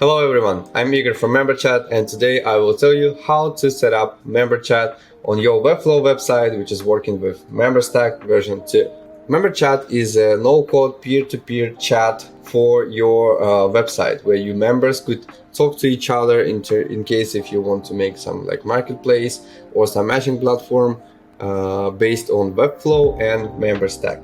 Hello everyone, I'm Igor from Memberchat, and today I will tell you how to set up Memberchat on your Webflow website, which is working with Memberstack version 2. Memberchat is a no-code peer-to-peer chat for your website where you members could talk to each other in case if you want to make some like marketplace or some matching platform based on Webflow and Memberstack.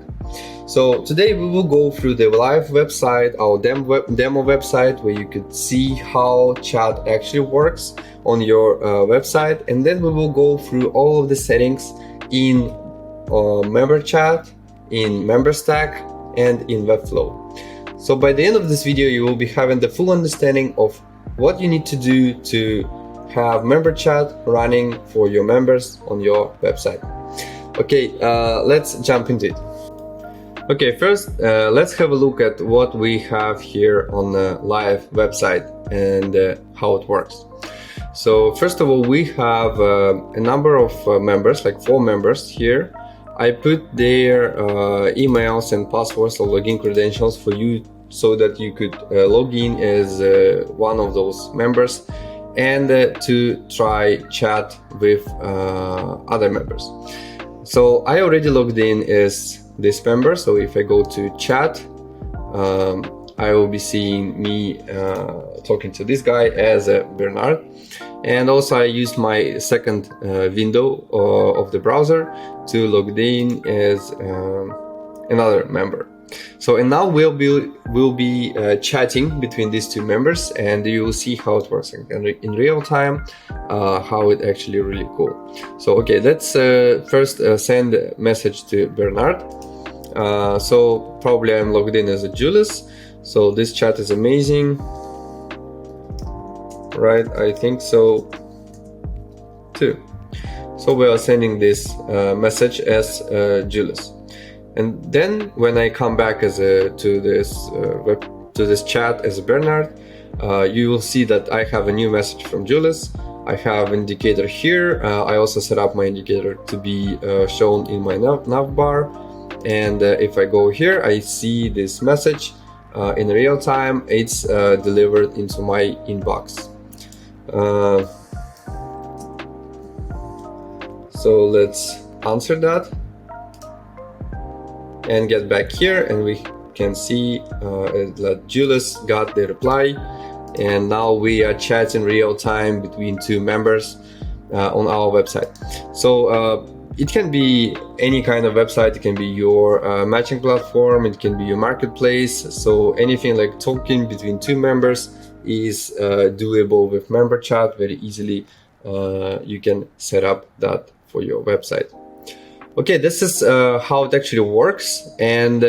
So today we will go through the live website, our demo website, where you could see how chat actually works on your website, and then we will go through all of the settings in Memberchat, in Memberstack, and in Webflow. So by the end of this video, you will be having the full understanding of what you need to do to have Memberchat running for your members on your website. Okay, let's jump into it. Okay, first let's have a look at what we have here on the live website and how it works. So first of all, we have a number of members, like 4 members here. I put their emails and passwords or login credentials for you so that you could log in as one of those members and to try chat with other members. So I already logged in as this member, so if I go to chat, I will be seeing me talking to this guy as Bernard, and also I used my second window of the browser to log in as another member. So and now we'll be chatting between these 2 members, and you will see how it works in real time, how it actually really cool. So okay, let's first send a message to Bernard. So probably I'm logged in as a Julius. So this chat is amazing, right? I think so too. So we are sending this message as Julius. And then when I come back as to this chat as Bernard, you will see that I have a new message from Julius. I have indicator here. I also set up my indicator to be shown in my nav bar. And if I go here, I see this message in real time. It's delivered into my inbox. So let's answer that and get back here, and we can see that Julius got the reply, and now we are chatting real time between 2 members on our website. So it can be any kind of website. It can be your matching platform, it can be your marketplace. So anything like talking between 2 members is doable with Memberchat very easily. You can set up that for your website. Okay, this is how it actually works, and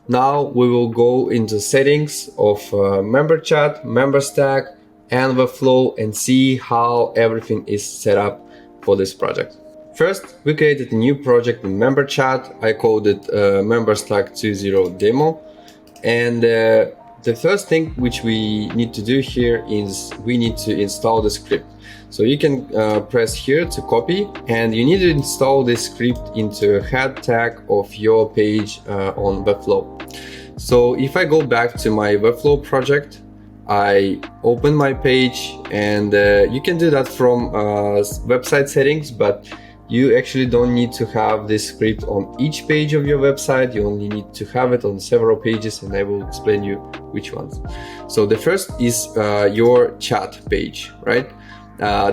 now we will go into settings of Memberchat, Memberstack, and Webflow and see how everything is set up for this project. First, we created a new project in Memberchat. I called it Memberstack 2.0 demo, and the first thing which we need to do here is we need to install the script. So you can press here to copy, and you need to install this script into a head tag of your page on Webflow. So if I go back to my Webflow project, I open my page, and you can do that from website settings, but you actually don't need to have this script on each page of your website. You only need to have it on several pages, and I will explain you which ones. So the first is your chat page, right?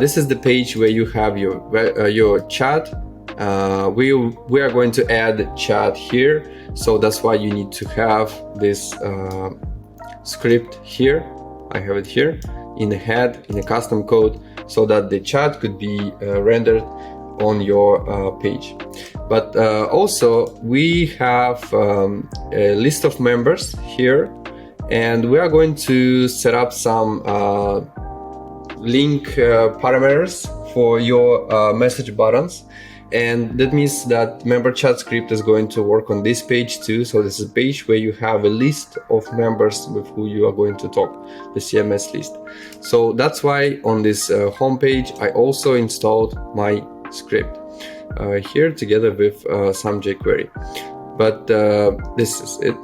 This is the page where you have your chat. We are going to add chat here, so that's why you need to have this script here. I have it here in the head, in a custom code, so that the chat could be rendered on your page. But also we have a list of members here, and we are going to set up some link parameters for your message buttons, and that means that Memberchat script is going to work on this page too. So this is a page where you have a list of members with who you are going to talk, the CMS list. So that's why on this home page I also installed my script here together with some jQuery. But this is it.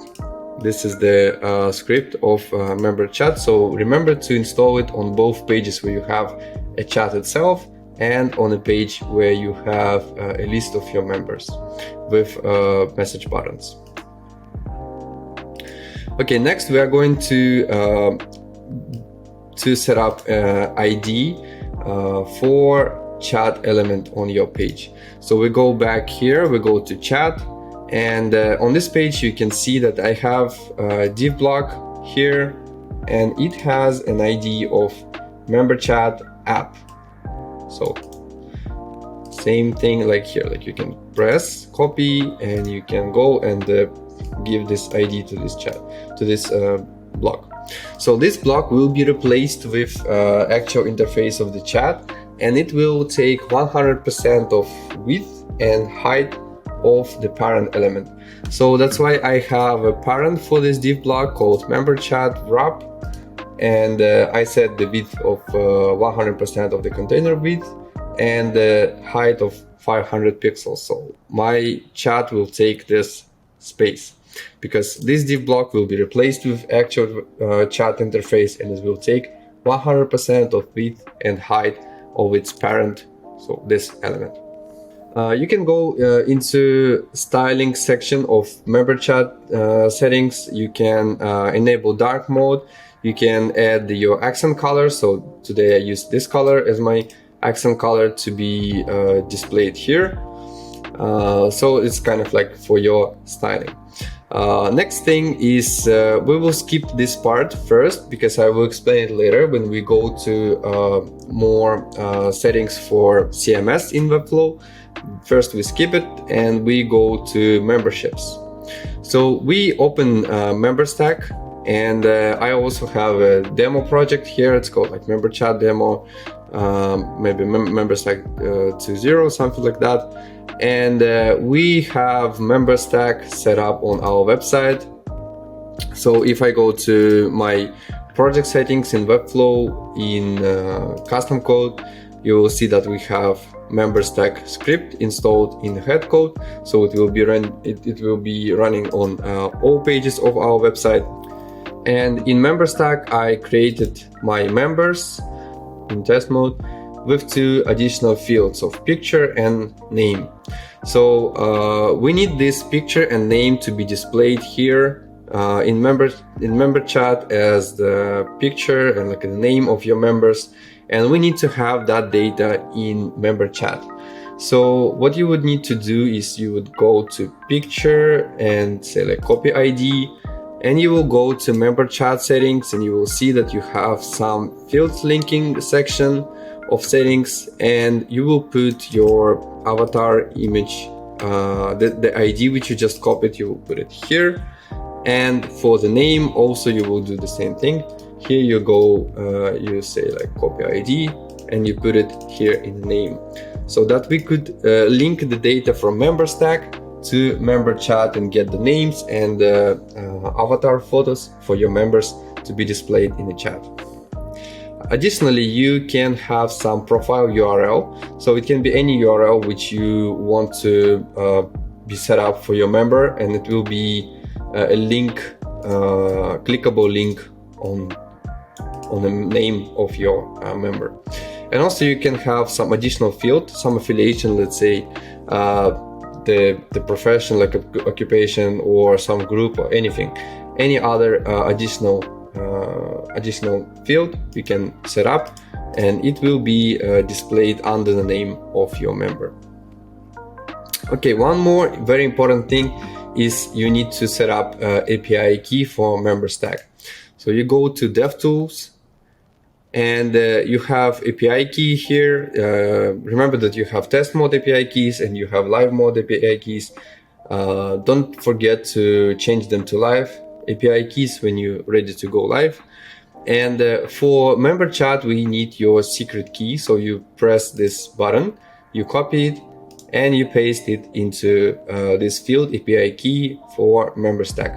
This is the script of Memberchat. So remember to install it on both pages where you have a chat itself and on a page where you have a list of your members with message buttons. Okay, next we are going to set up ID for chat element on your page. So we go back here, we go to chat, and on this page you can see that I have a div block here, and it has an ID of Memberchat app. So same thing like here, like you can press copy and you can go and give this ID to this chat, to this block. So this block will be replaced with actual interface of the chat, and it will take 100% of width and height of the parent element. So that's why I have a parent for this div block called Memberchat wrap, and I set the width of 100% of the container width and the height of 500 pixels. So my chat will take this space, because this div block will be replaced with actual chat interface, and it will take 100% of width and height of its parent, so this element. You can go into styling section of Memberchat settings. You can enable dark mode. You can add your accent color. So today I use this color as my accent color to be displayed here. So it's kind of like for your styling. Next thing is we will skip this part first, because I will explain it later when we go to more settings for CMS in Webflow. First we skip it and we go to memberships. So we open Memberstack, and I also have a demo project here. It's called like Memberchat demo, maybe Memberstack 2.0, something like that. And we have Memberstack set up on our website. So if I go to my project settings in Webflow in custom code, you will see that we have Memberstack script installed in the head code. So it will be running on all pages of our website. And in Memberstack, I created my members in test mode with two additional fields of picture and name. So we need this picture and name to be displayed here in Memberchat as the picture and like the name of your members, and we need to have that data in Memberchat. So what you would need to do is you would go to picture and say like copy ID, and you will go to Memberchat settings, and you will see that you have some fields linking section of settings, and you will put your avatar image, the ID which you just copied, you will put it here. And for the name also you will do the same thing. Here you go, you say like copy ID, and you put it here in the name, so that we could link the data from Memberstack to Memberchat and get the names and avatar photos for your members to be displayed in the chat. Additionally, you can have some profile URL, so it can be any URL which you want to be set up for your member, and it will be a link, clickable link on the name of your member. And also you can have some additional field, some affiliation, let's say the profession, like occupation or some group or anything, any other additional field you can set up, and it will be displayed under the name of your member. Okay, one more very important thing is you need to set up API key for Memberstack. So you go to DevTools, and you have API key here. Remember that you have test mode API keys and you have live mode API keys. Don't forget to change them to live API keys when you're ready to go live. And for Memberchat, we need your secret key. So you press this button, you copy it, and you paste it into this field API key for Memberstack.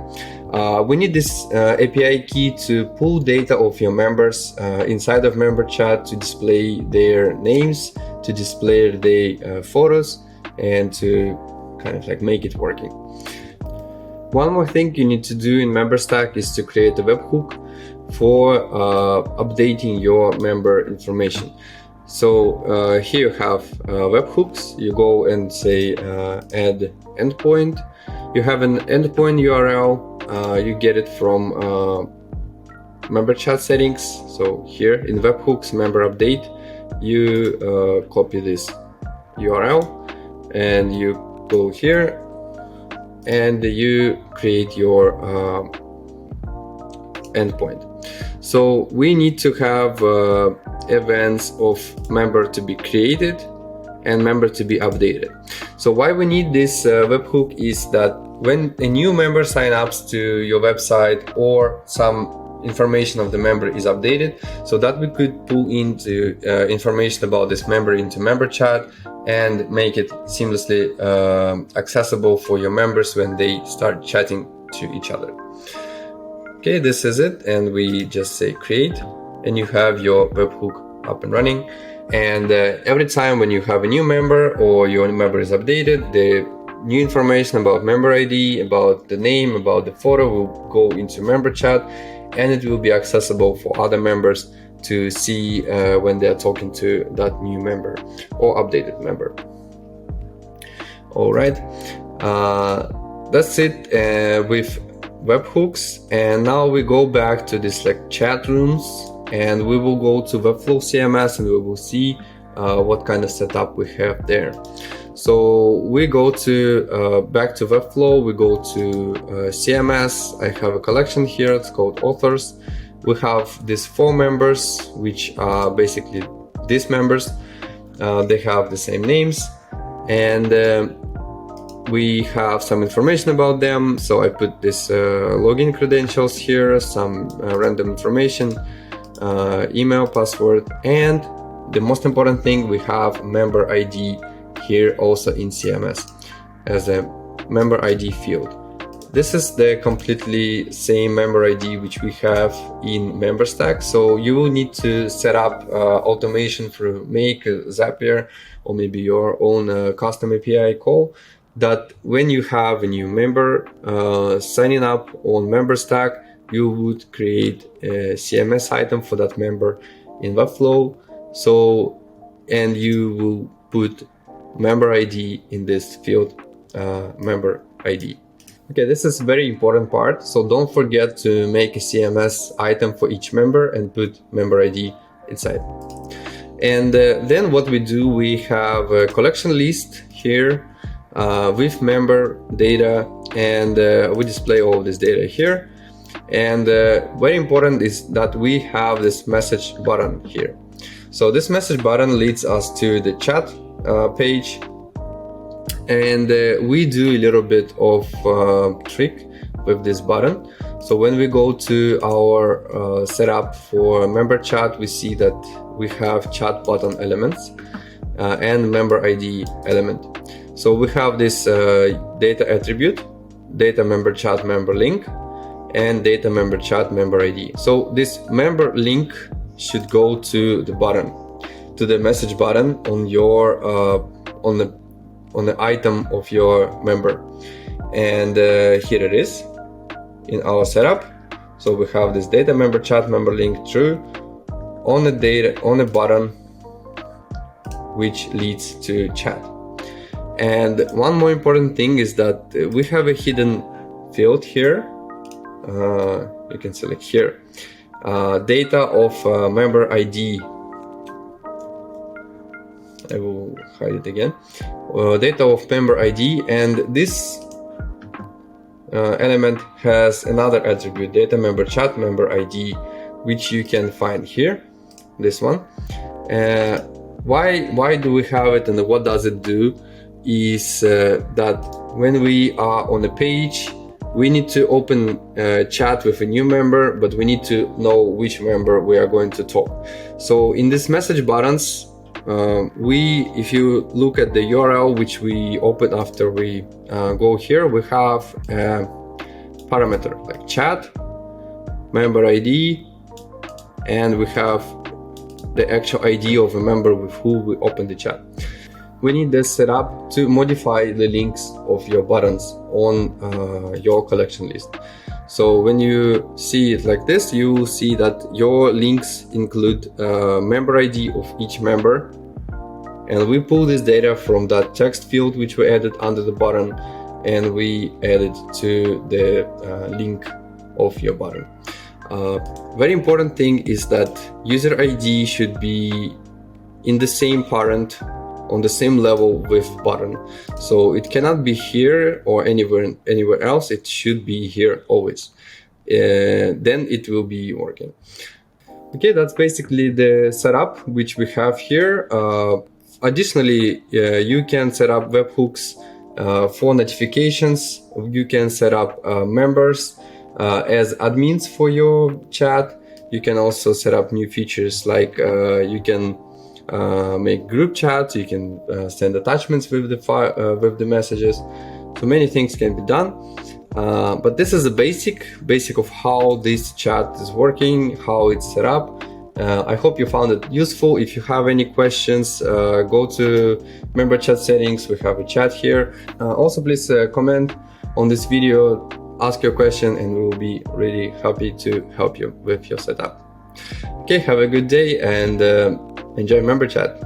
We need this API key to pull data of your members inside of Memberchat, to display their names, to display their photos, and to kind of like make it working. One more thing you need to do in Memberstack is to create a webhook for updating your member information. So here you have webhooks. You go and say add endpoint. You have an endpoint URL. You get it from Memberchat settings. So here in webhooks member update, you copy this URL and you go here and you create your endpoint. So we need to have events of member to be created and member to be updated. So why we need this webhook is that when a new member sign ups to your website or some information of the member is updated, so that we could pull into information about this member into Memberchat and make it seamlessly accessible for your members when they start chatting to each other. Okay, this is it, and we just say create, and you have your webhook up and running. And every time when you have a new member or your member is updated, the new information about member ID, about the name, about the photo will go into Memberchat, and it will be accessible for other members to see when they are talking to that new member or updated member. All right, that's it with webhooks. And now we go back to this like chat rooms, and we will go to Webflow CMS and we will see what kind of setup we have there. So we go to back to Webflow, we go to CMS. I have a collection here, it's called authors. We have these 4 members, which are basically these members. They have the same names, and we have some information about them. So I put this login credentials here, some random information, email, password, and the most important thing, we have member ID here also in CMS as a member ID field. This is the completely same member ID which we have in Memberstack. So you will need to set up automation through Make, Zapier, or maybe your own custom API call, that when you have a new member signing up on Memberstack, you would create a CMS item for that member in Webflow. So, and you will put member ID in this field, member ID. Okay, this is a very important part. So don't forget to make a CMS item for each member and put member ID inside. And then what we do, we have a collection list here with member data, and we display all of this data here. And very important is that we have this message button here. So this message button leads us to the chat page, and we do a little bit of trick with this button. So when we go to our setup for Memberchat, we see that we have chat button elements and member ID element. So we have this data attribute, data Memberchat member link, and data Memberchat member ID. So this member link should go to the button, to the message button on your on the item of your member. And here it is in our setup. So we have this data Memberchat member link true on the data on the button, which leads to chat. And one more important thing is that we have a hidden field here. You can select here data of member ID. I will hide it again. Data of member ID, and this element has another attribute, data Memberchat member ID, which you can find here, this one. Why do we have it, and what does it do? Is that when we are on a page, we need to open a chat with a new member, but we need to know which member we are going to talk. So in these message buttons, if you look at the URL which we open after we go here, we have a parameter like chat, member ID, and we have the actual ID of a member with who we open the chat. we need this setup to modify the links of your buttons on your collection list. So when you see it like this, you will see that your links include member ID of each member. And we pull this data from that text field which we added under the button, and we add it to the link of your button. Very important thing is that user ID should be in the same parent, on the same level with button. So it cannot be here or anywhere else. It should be here always. Then it will be working. Okay, that's basically the setup which we have here. Additionally, you can set up webhooks for notifications. You can set up members as admins for your chat. You can also set up new features like you can make group chats. You can send attachments with the messages. So many things can be done. But this is a basic of how this chat is working, how it's set up. I hope you found it useful. If you have any questions, go to Memberchat settings. We have a chat here. Also, please comment on this video, ask your question, and we will be really happy to help you with your setup. Okay, have a good day and enjoy Memberchat.